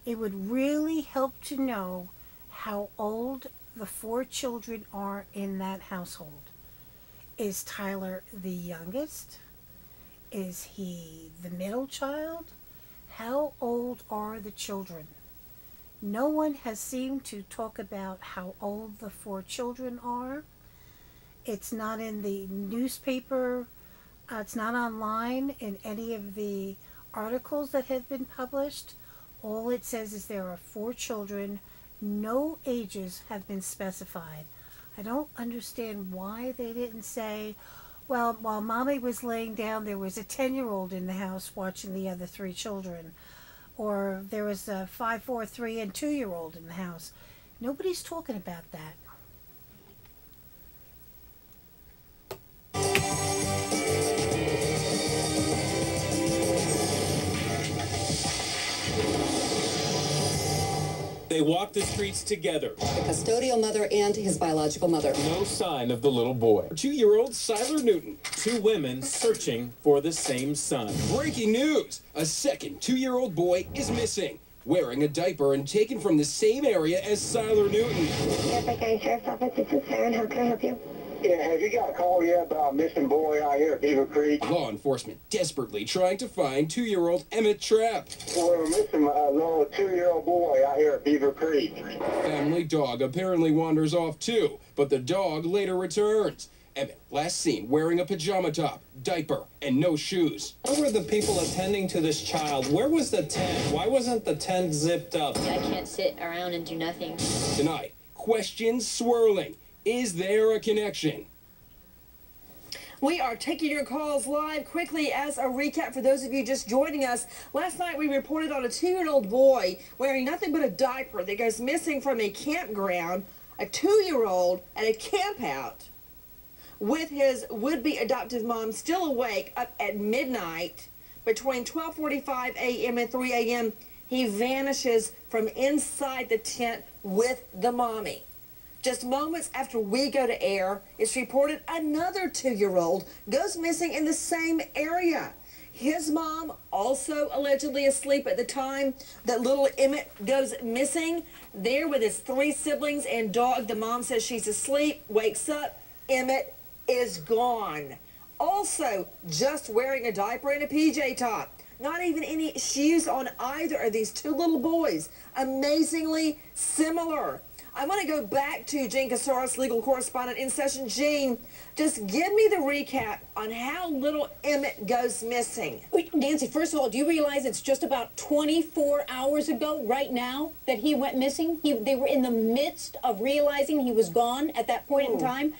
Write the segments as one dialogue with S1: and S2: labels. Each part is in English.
S1: It would really help to know how old the four children are in that household. Is Tyler the youngest? Is he the middle child? How old are the children? No one has seemed to talk about how old the four children are. It's not in the newspaper, it's not online in any of the articles that have been published. All it says is there are four children. No ages have been specified. I don't understand why they didn't say, well, while mommy was laying down, there was a 10-year-old in the house watching the other three children. Or there was a 5, 4, 3, and 2-year-old in the house. Nobody's talking about that.
S2: They walked the streets together.
S3: The custodial mother and his biological mother.
S2: No sign of the little boy. 2-year-old Sylar Newton. Two women searching for the same son.
S4: Breaking news! A second 2-year-old boy is missing, wearing a diaper and taken from the same area as Sylar Newton.
S5: Fairfax County Sheriff's Office, this is Sharon. How can I help you?
S6: Yeah, have you got a call yet about a missing boy out here at Beaver Creek?
S4: Law enforcement desperately trying to find 2-year-old Emmett Trapp.
S6: We're missing a little 2-year-old boy out here at Beaver Creek.
S4: Family dog apparently wanders off too, but the dog later returns. Emmett last seen wearing a pajama top, diaper, and no shoes.
S2: Where were the people attending to this child? Where was the tent? Why wasn't the tent zipped up?
S7: I can't sit around and do nothing.
S4: Tonight, questions swirling. Is there a connection?
S8: We are taking your calls live. Quickly, as a recap for those of you just joining us, last night we reported on a 2-year-old boy wearing nothing but a diaper that goes missing from a campground, a 2-year-old at a campout with his would-be adoptive mom still awake up at midnight. Between 12:45 a.m. and 3 a.m., he vanishes from inside the tent with the mommy. Just moments after we go to air, it's reported another 2-year-old goes missing in the same area. His mom also allegedly asleep at the time that little Emmett goes missing. There with his 3 siblings and dog, the mom says she's asleep, wakes up, Emmett is gone. Also, just wearing a diaper and a PJ top. Not even any shoes on either of these 2 little boys. Amazingly similar. I want to go back to Gene Casares, legal correspondent in session. Gene, just give me the recap on how little Emmett goes missing.
S9: Wait, Nancy, first of all, do you realize it's just about 24 hours ago, right now, that he went missing? They were in the midst of realizing he was gone at that point in time.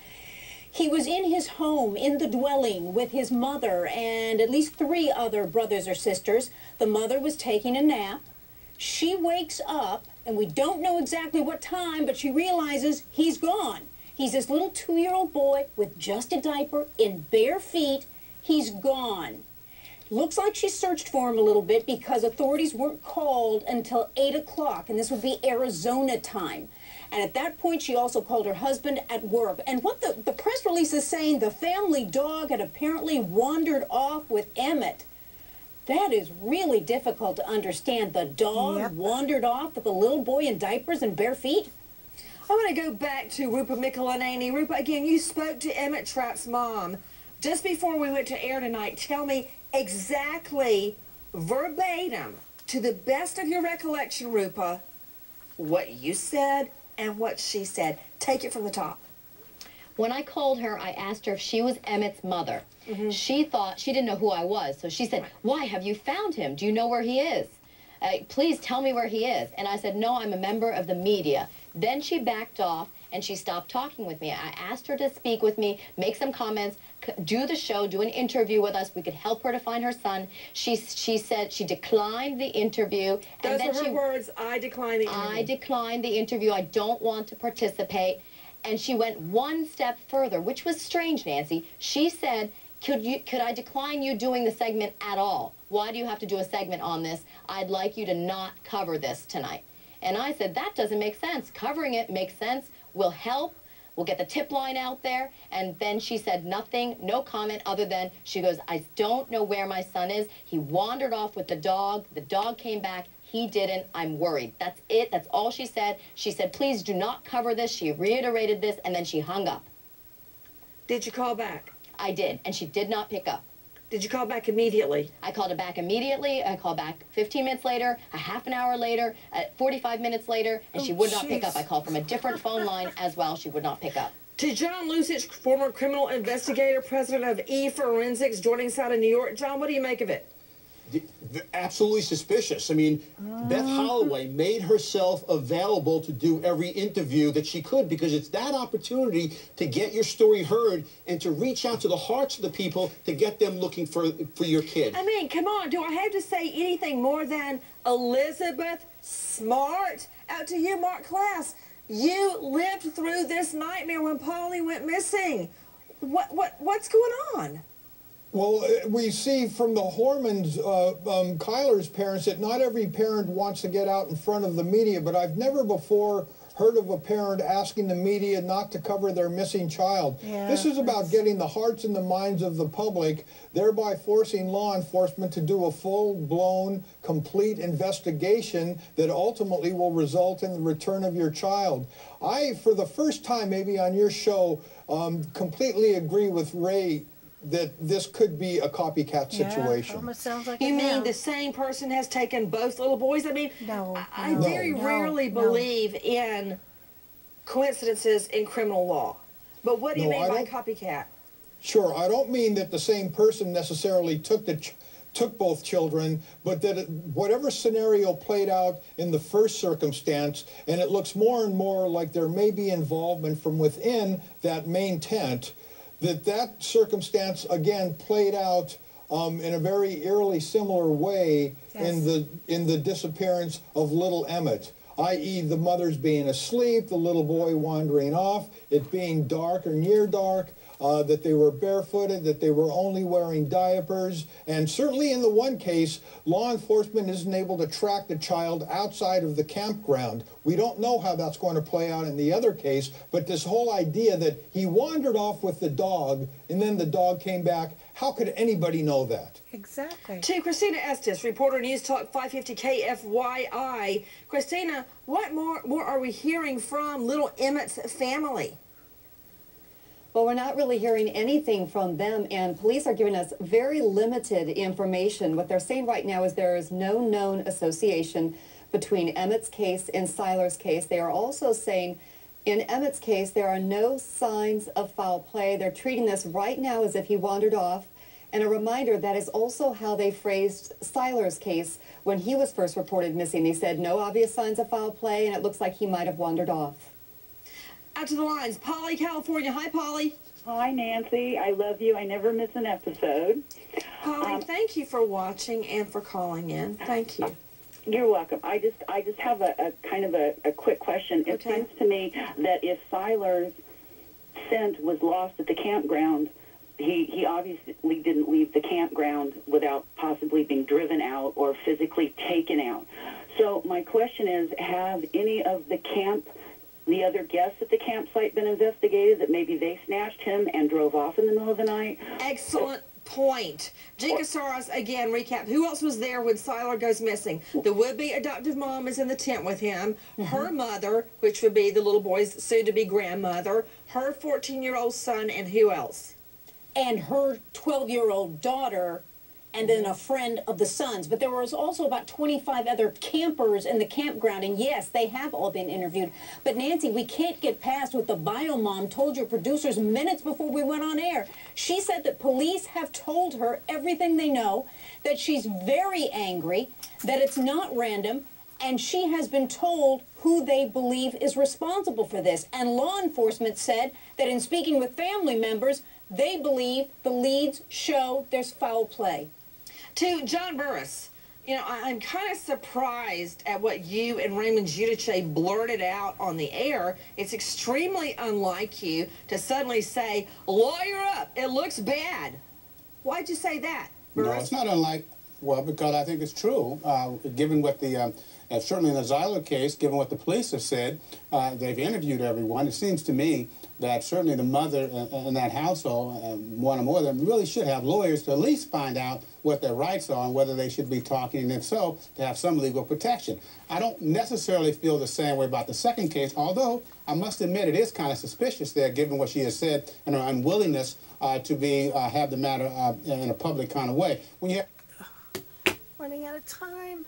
S9: He was in his home, in the dwelling, with his mother and at least 3 other brothers or sisters. The mother was taking a nap. She wakes up, and we don't know exactly what time, but she realizes he's gone. He's this little 2-year-old boy with just a diaper, in bare feet. He's gone. Looks like she searched for him a little bit because authorities weren't called until 8 o'clock, and this would be Arizona time. And at that point, she also called her husband at work. And what the press release is saying, the family dog had apparently wandered off with Emmett. That is really difficult to understand. The dog wandered off with a little boy in diapers and bare feet?
S8: I want to go back to Rupa Mikulaneni. Rupa, again, you spoke to Emmett Trapp's mom just before we went to air tonight. Tell me exactly, verbatim, to the best of your recollection, Rupa, what you said and what she said. Take it from the top.
S7: When I called her, I asked her if she was Emmett's mother. She thought, she didn't know who I was, so she said, why, have you found him? Do you know where he is? Please tell me where he is. And I said, no, I'm a member of the media. Then she backed off and she stopped talking with me. I asked her to speak with me, make some comments, do the show, do an interview with us. We could help her to find her son. She said she declined the interview.
S8: Those were her words, I declined the interview.
S7: I declined the interview. I don't want to participate. And she went one step further, which was strange, Nancy. She said, could I decline you doing the segment at all? Why do you have to do a segment on this? I'd like you to not cover this tonight. And I said, that doesn't make sense. Covering it makes sense. We'll help. We'll get the tip line out there. And then she said nothing, no comment other than, she goes, I don't know where my son is. He wandered off with the dog. The dog came back. He didn't. I'm worried. That's it. That's all she said. She said, please do not cover this. She reiterated this, and then she hung up.
S8: Did you call back?
S7: I did, and she did not pick up.
S8: Did you call back immediately?
S7: I called her back immediately. I called back 15 minutes later, a half an hour later, 45 minutes later, and she would not pick up. I called from a different phone line as well. She would not pick up.
S8: To John Lucich, former criminal investigator, president of E-Forensics, joining us out of New York. John, what do you make of it?
S10: Absolutely suspicious. I mean, Beth Holloway made herself available to do every interview that she could, because it's that opportunity to get your story heard and to reach out to the hearts of the people to get them looking for your kid.
S8: I mean, come on, do I have to say anything more than Elizabeth Smart? Out to you, Mark Class. You lived through this nightmare when Polly went missing. What's going on?
S11: Well, we see from the Hormans, Kyler's parents, that not every parent wants to get out in front of the media, but I've never before heard of a parent asking the media not to cover their missing child.
S1: Yeah,
S11: this is about getting the hearts and the minds of the public, thereby forcing law enforcement to do a full-blown, complete investigation that ultimately will result in the return of your child. I, for the first time maybe on your show, completely agree with Ray that this could be a copycat situation.
S1: Yeah, almost sounds like
S8: you
S1: it
S8: mean
S1: now.
S8: the same person has taken both little boys? I mean,
S1: No,
S8: I very rarely believe in coincidences in criminal law. But what do you mean by copycat?
S11: Sure, I don't mean that the same person necessarily took both children, but that whatever scenario played out in the first circumstance, and it looks more and more like there may be involvement from within that main tent, that circumstance again played out in a very eerily similar way in the disappearance of little Emmett, i.e. the mother's being asleep, the little boy wandering off, it being dark or near dark, that they were barefooted, that they were only wearing diapers, and certainly in the one case, law enforcement isn't able to track the child outside of the campground. We don't know how that's going to play out in the other case, but this whole idea that he wandered off with the dog and then the dog came back, how could anybody know that?
S1: Exactly.
S8: To Christina Estes, reporter, News Talk 550 KFYI. Christina, what more are we hearing from little Emmett's family?
S3: Well, we're not really hearing anything from them, and police are giving us very limited information. What they're saying right now is there is no known association between Emmett's case and Sylar's case. They are also saying in Emmett's case there are no signs of foul play. They're treating this right now as if he wandered off. And a reminder, that is also how they phrased Sylar's case when he was first reported missing. They said no obvious signs of foul play, and it looks like he might have wandered off.
S8: Out to the lines, Polly, California. Hi, Polly.
S12: Hi, Nancy. I love you. I never miss an episode.
S8: Polly, thank you for watching and for calling in. Thank you.
S12: You're welcome. I just have a kind of a quick question. It seems to me that if Sylar's scent was lost at the campground, he obviously didn't leave the campground without possibly being driven out or physically taken out. So my question is, have any of the other guests at the campsite been investigated, that maybe they snatched him and drove off in the middle of the night?
S8: Excellent point. Jinka Saras, again, recap. Who else was there when Sylar goes missing? The would-be adoptive mom is in the tent with him. Her mother, which would be the little boy's soon-to-be grandmother. Her 14-year-old son, and who else?
S9: And her 12-year-old daughter, and then a friend of the son's. But there was also about 25 other campers in the campground, and yes, they have all been interviewed. But Nancy, we can't get past what the bio mom told your producers minutes before we went on air. She said that police have told her everything they know, that she's very angry, that it's not random, and she has been told who they believe is responsible for this. And law enforcement said that in speaking with family members, they believe the leads show there's foul play.
S8: To John Burris, you know, I'm kind of surprised at what you and Raymond Giudice blurted out on the air. It's extremely unlike you to suddenly say, lawyer up, it looks bad. Why'd you say that, Burris?
S13: No, it's not unlike Well, because I think it's true, given what the, certainly in the Sylar case, given what the police have said, they've interviewed everyone. It seems to me that certainly the mother in that household, one or more of them, really should have lawyers to at least find out what their rights are and whether they should be talking, and if so, to have some legal protection. I don't necessarily feel the same way about the second case, although I must admit it is kind of suspicious there, given what she has said and her unwillingness to have the matter in a public kind of way. When you
S1: Running out of time.